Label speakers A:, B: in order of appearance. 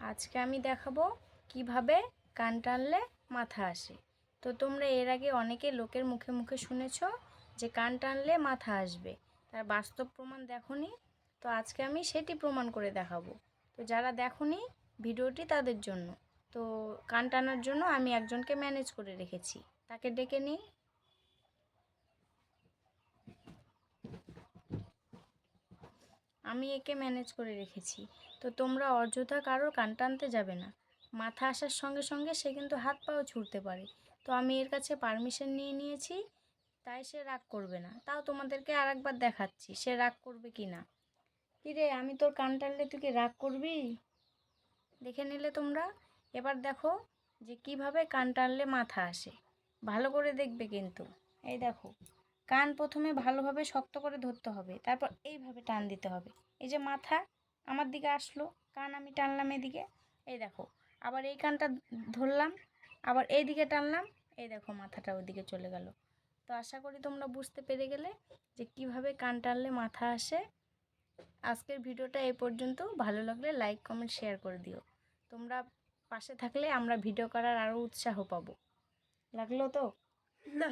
A: আজকে আমি দেখাবো কিভাবে কান টানলে মাথা আসে। তো তোমরা এর আগে অনেকে লোকের মুখে মুখে শুনেছো যে কান টানলে মাথা আসবে, তার বাস্তব প্রমাণ দেখোনি। তো আজকে আমি সেটি প্রমাণ করে দেখাবো। তো যারা দেখোনি ভিডিওটি তাদের জন্য। তো কান টানার জন্য আমি একজনকে ম্যানেজ করে রেখেছি, তাকে ডেকে নিই। আমি একে ম্যানেজ করে রেখেছি। তো তোমরা অযথা কারোর কান টানতে যাবে না। মাথা আসার সঙ্গে সঙ্গে সে কিন্তু হাত পাও ছুটতে পারে। তো আমি এর কাছে পারমিশন নিয়ে নিয়েছি, তাই সে রাগ করবে না। তাও তোমাদেরকে আরেকবার দেখাচ্ছি সে রাগ করবে কি না। কিরে, আমি তোর কান টানলে তুই কি রাগ করবি? দেখে নিলে তোমরা। এবার দেখো যে কিভাবে কান টানলে মাথা আসে। ভালো করে দেখবে কিন্তু। এই দেখো, কান প্রথমে ভালোভাবে শক্ত করে ধরতে হবে, তারপর এইভাবে টান দিতে হবে। এই যে মাথা আমার দিকে আসলো, কান আমি টানলাম এদিকে। এই দেখো, আবার এই কানটা ধরলাম, আবার এই দিকে টানলাম। এই দেখো মাথাটা ওদিকে চলে গেল। তো আশা করি তোমরা বুঝতে পেরে গেলে যে কিভাবে কান টানলে মাথা আসে। আজকের ভিডিওটা এই পর্যন্ত। ভালো লাগলে লাইক কমেন্ট শেয়ার করে দিও। তোমরা পাশে থাকলে আমরা ভিডিও করার আরও উৎসাহ পাবো। লাগলো তো?
B: না।